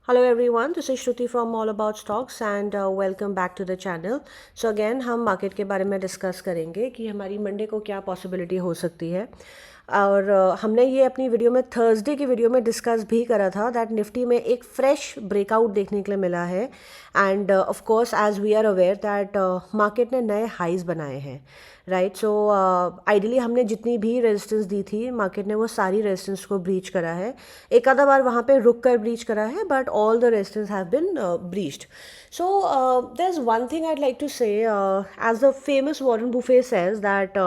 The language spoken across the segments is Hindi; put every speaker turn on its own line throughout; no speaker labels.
Hello everyone, this is Shruti from All About Stocks and welcome back to the channel. So again हम मार्केट के बारे में डिस्कस करेंगे कि हमारी मंडे को क्या पॉसिबिलिटी हो सकती है और हमने ये अपनी वीडियो में थर्सडे की वीडियो में डिस्कस भी करा था दैट निफ्टी में एक फ्रेश ब्रेकआउट देखने के लिए मिला है and of course as we are aware that market ने नए हाइज बनाए हैं राइट. सो आइडियली हमने जितनी भी रेजिस्टेंस दी थी मार्केट ने वो सारी रेजिस्टेंस को ब्रीच करा है. एक आधा बार वहाँ पे रुक कर ब्रीच करा है but all the resistance have been breached. So there's one thing I'd like to say, as the famous Warren Buffett says that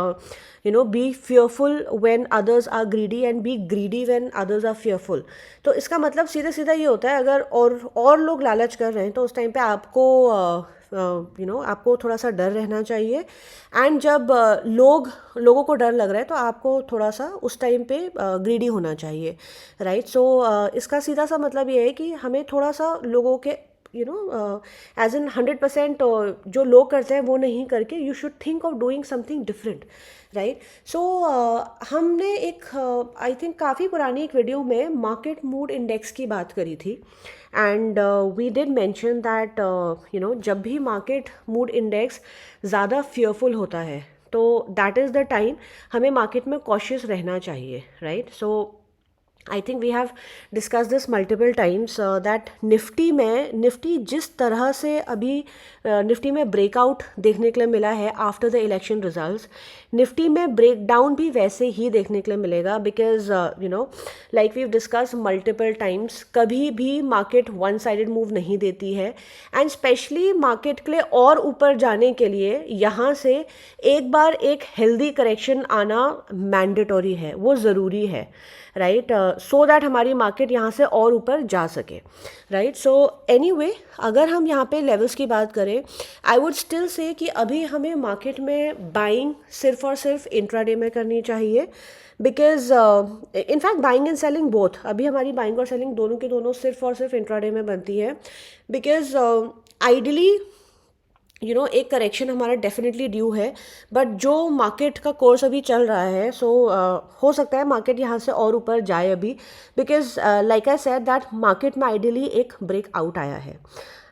be fearful when others are greedy and be greedy when others are fearful. तो इसका मतलब सीधा सीधा ये होता है अगर और लोग लालच कर रहे हैं तो उस टाइम पे आपको आपको थोड़ा सा डर रहना चाहिए. एंड जब लोगों को डर लग रहा है तो आपको थोड़ा सा उस टाइम पे ग्रीडी होना चाहिए राइट. सो इसका सीधा सा मतलब ये है कि हमें थोड़ा सा लोगों के एज इन 100% जो लोग करते हैं वो नहीं करके you should think of doing something different right. So हमने एक आई थिंक काफ़ी पुरानी एक वीडियो में मार्केट मूड इंडेक्स की बात करी थी and we did mention that जब भी मार्केट मूड इंडेक्स ज़्यादा फियरफुल होता है तो दैट इज़ द टाइम हमें मार्केट में कॉशियस रहना चाहिए right. So I think we have discuss this multiple times that Nifty जिस तरह से अभी निफ्टी में ब्रेकआउट देखने के लिए मिला है after the election results, Nifty में ब्रेकडाउन भी वैसे ही देखने के लिए मिलेगा because like we discuss multiple times कभी भी मार्केट वन साइडेड मूव नहीं देती है एंड स्पेशली मार्केट के लिए और ऊपर जाने के लिए यहाँ से एक बार एक हेल्दी करेक्शन आना मैंडेटरी है, वो ज़रूरी है राइट. सो दैट हमारी मार्केट यहाँ से और ऊपर जा सके राइट. सो एनीवे अगर हम यहाँ पे लेवल्स की बात करें आई वुड स्टिल से कि अभी हमें मार्केट में बाइंग सिर्फ और सिर्फ इंट्राडे में करनी चाहिए because in fact buying and selling both अभी हमारी बाइंग और सेलिंग दोनों के दोनों सिर्फ और सिर्फ इंट्राडे में बनती है बिकॉज आइडियली एक करेक्शन हमारा डेफिनेटली ड्यू है बट जो मार्केट का कोर्स अभी चल रहा है सो हो सकता है मार्केट यहाँ से और ऊपर जाए अभी because like I said that market में आइडियली एक ब्रेक आउट आया है.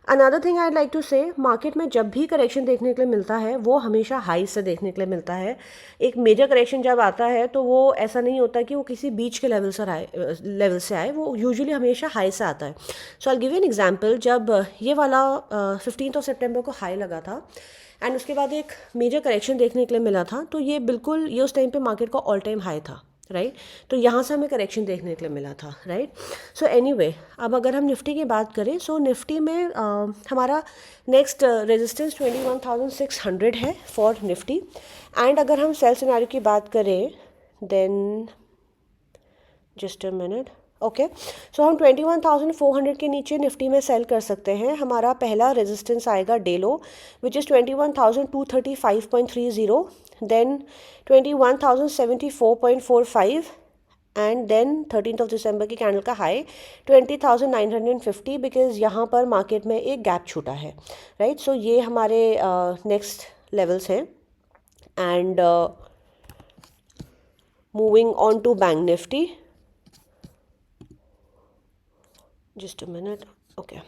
Another thing I like to say market में जब भी करेक्शन देखने के लिए मिलता है वो हमेशा हाई से देखने के लिए मिलता है. एक मेजर करेक्शन जब आता है तो वो ऐसा नहीं होता कि वो किसी बीच के लेवल से आए, वो यूजुअली हमेशा हाई से आता है. So I give you an example. जब ये वाला 15 सितंबर को हाई लगा था एंड उसके बाद एक मेजर करेक्शन देखने के लिए मिला था तो ये उस टाइम पे मार्केट का ऑल टाइम हाई था राइट. तो यहाँ से हमें करेक्शन देखने के लिए मिला था राइट. सो एनीवे अब अगर हम निफ्टी की बात करें सो निफ्टी में हमारा नेक्स्ट रेजिस्टेंस 21,600 है फॉर निफ्टी एंड अगर हम सेल सिनेरियो की बात करें then just a minute okay. So हम 21,400 के नीचे निफ्टी में सेल कर सकते हैं. हमारा पहला रेजिस्टेंस आएगा day low which is 21,235.30, then 21,074.45 and then 13th of December की कैंडल का हाई 20,950 बिकॉज यहाँ पर मार्केट में एक गैप छूटा है राइट. सो ये हमारे नेक्स्ट लेवल्स हैं and moving on to bank Nifty. Just a minute. Okay.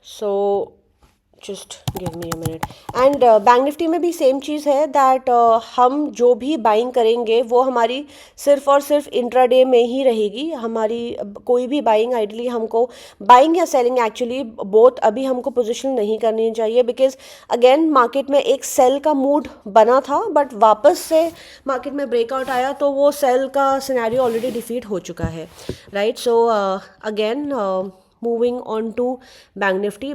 So just give me a minute. And bank Nifty में भी सेम चीज़ है दैट हम जो भी बाइंग करेंगे वो हमारी सिर्फ और सिर्फ इंट्राडे में ही रहेगी. हमारी कोई भी बाइंग आइडली हमको बाइंग या सेलिंग एक्चुअली बोथ अभी हमको पोजीशन नहीं करनी चाहिए बिकॉज अगेन मार्केट में एक सेल का मूड बना था बट वापस से मार्केट में ब्रेकआउट आया तो वो सेल का सिनेरियो ऑलरेडी डिफीट हो चुका है right. So again moving on to bank Nifty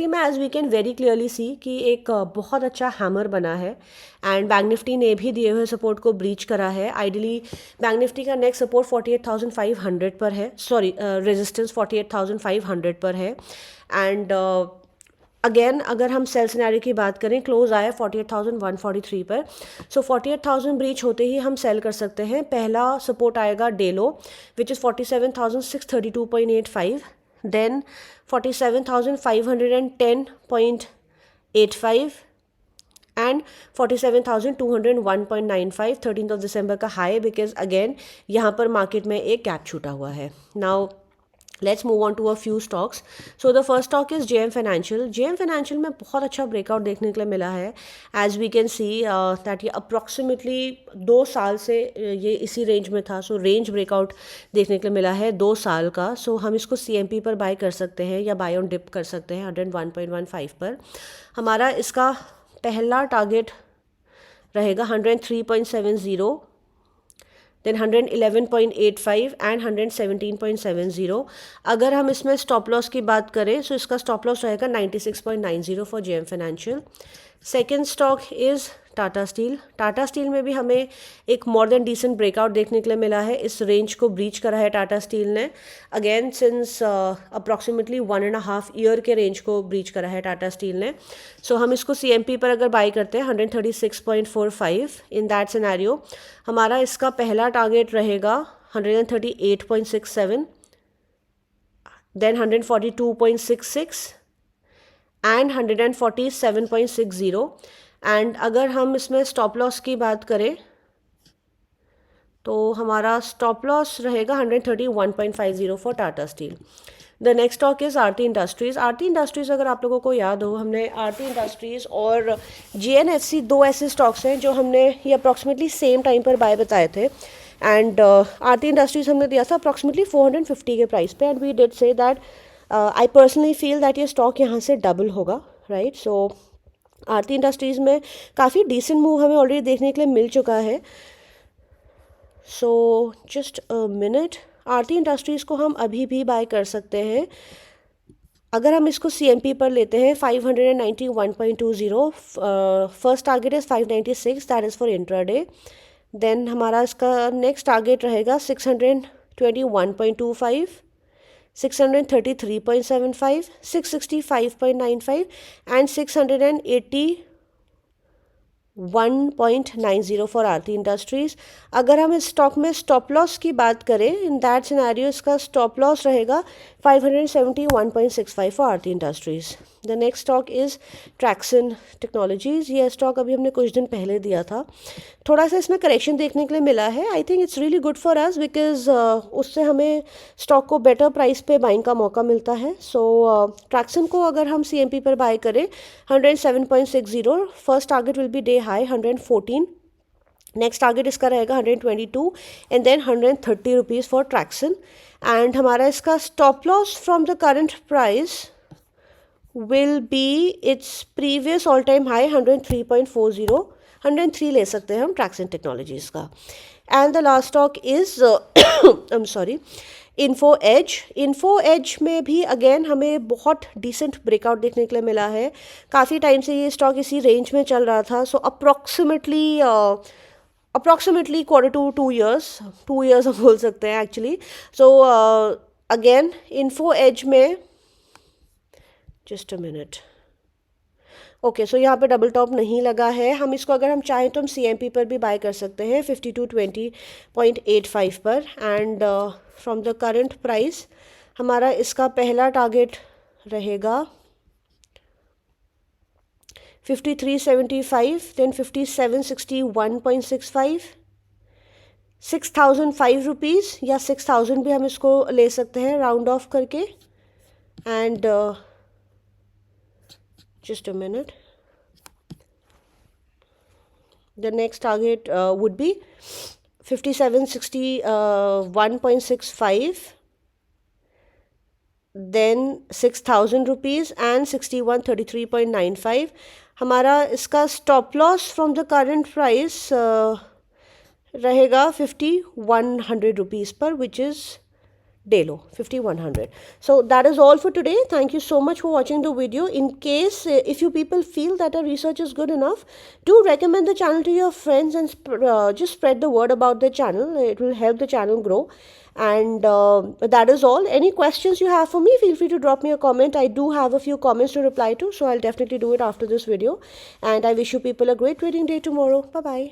में as we can very clearly see कि एक बहुत अच्छा हैमर बना है एंड बैंक निफ्टी ने भी दिए हुए सपोर्ट को ब्रीच करा है. आइडियली बैंक निफ्टी का नेक्स्ट सपोर्ट 48,500 पर है, सॉरी रेजिस्टेंस 48,500 पर है एंड अगेन अगर हम सेल सिनेरियो की बात करें क्लोज आया 48,143 पर. सो 48,000 ब्रीच होते ही हम सेल कर सकते हैं. पहला सपोर्ट आएगा day low which is 47,632.85, then 47,510.85 and 47,201.95 13 दिसंबर का हाई, बिकॉज अगेन यहाँ पर मार्केट में एक गैप छूटा हुआ है. Now let's move on to a few stocks. So the first stock is JM Financial. JM Financial में बहुत अच्छा ब्रेकआउट देखने के लिए मिला है. As we can see that ये अप्रॉक्सीमेटली 2 साल से ये इसी रेंज में था. सो रेंज ब्रेकआउट देखने के लिए मिला है 2 साल का. सो हम इसको CMP पर बाय कर सकते हैं या बाय ऑन डिप कर सकते हैं 101.15 पर. हमारा इसका पहला टारगेट रहेगा 103.70, देन 111.85 एंड 117.70. अगर हम इसमें स्टॉप लॉस की बात करें तो इसका स्टॉप लॉस रहेगा 96.90 for JM Financial. Second stock is Tata steel. Tata steel में भी हमें एक मोर देन डिसेंट ब्रेकआउट देखने के लिए मिला है. इस रेंज को ब्रीच करा है टाटा स्टील ने. अगेन सिंस अप्रॉक्सीमेटली 1.5 ईयर के रेंज को ब्रीच करा है टाटा स्टील ने. सो हम इसको CMP पर अगर बाई करते हैं 136.45. इन दैट सिनेरियो हमारा इसका पहला टारगेट रहेगा 138.67, देन 142.66 एंड 147.60. एंड अगर हम इसमें स्टॉप लॉस की बात करें तो हमारा स्टॉप लॉस रहेगा 131.50 for Tata steel. The next stock is Aarti industries. Aarti industries अगर आप लोगों को याद हो, हमने आरती इंडस्ट्रीज़ और GNFC 2 ऐसे स्टॉक्स हैं जो हमने ये अप्रॉक्सीमेटली सेम टाइम पर बाय बताए थे. एंड आरती इंडस्ट्रीज़ हमने दिया था अप्रॉक्सीमेटली 450 के प्राइस पे. And we did say that I personally feel that ये स्टॉक यहाँ से डबल होगा, राइट. सो आरती इंडस्ट्रीज़ में काफ़ी डिसेंट मूव हमें ऑलरेडी देखने के लिए मिल चुका है. So just a minute. Aarti industries को हम अभी भी बाय कर सकते हैं. अगर हम इसको CMP पर लेते हैं 591.20. First target is 596, that is for intraday. देन हमारा इसका नेक्स्ट टारगेट रहेगा 621.25, 633.75, 665.95 एंड 681.90 फॉर आरती इंडस्ट्रीज़. अगर हम इस स्टॉक में स्टॉप लॉस की बात करें, इन दैट सिनेरियो इसका स्टॉप लॉस रहेगा 571.65 for Aarti industries. The next stock is Turkson technologies. ये स्टॉक अभी हमने कुछ दिन पहले दिया था. थोड़ा सा इसमें करेक्शन देखने के लिए मिला है. I think it's really good for us because उससे हमें स्टॉक को बेटर प्राइस पे बाइंग का मौका मिलता है. सो ट्रैक्सन को अगर हम CMP पर बाय करें 107.60, first target will be day high 114, next target इसका रहेगा 122 and then 130 rupees for Traxn. And हमारा इसका stop loss from the current price will be its previous all time high 103.40. 103 ले सकते हैं हम ट्रैक्सन टेक्नोलॉजीज़ का. And the last stock is I am sorry Info Edge. Info Edge में भी अगेन हमें बहुत डिसेंट ब्रेकआउट देखने के लिए मिला है. काफ़ी टाइम से ये स्टॉक इसी रेंज में चल रहा था. So approximately quarter to 2 years हम बोल सकते हैं actually. So again Info Edge में just a minute. Okay, so यहाँ पे डबल टॉप नहीं लगा है. हम इसको अगर हम चाहें तो हम CMP पर भी बाय कर सकते हैं 5220.85 पर. And from the current price हमारा इसका पहला टारगेट रहेगा 5375, देन 5761.65, 6005 रुपीज़ या 6000 भी हम इसको ले सकते हैं राउंड ऑफ करके. And just a minute. The next target would be 5761.65, then 6000 rupees and 6133.95. हमारा इसका stop loss from the current price रहेगा 5100 रुपीज़ पर, which is day low 5100. So that is all for today. Thank you so much for watching the video. In case if you people feel that our research is good enough, do recommend the channel to your friends and just spread the word about the channel. It will help the channel grow. And that is all. Any questions you have for me, feel free to drop me a comment. I do have a few comments to reply to, so I'll definitely do it after this video. And I wish you people a great trading day tomorrow. Bye bye.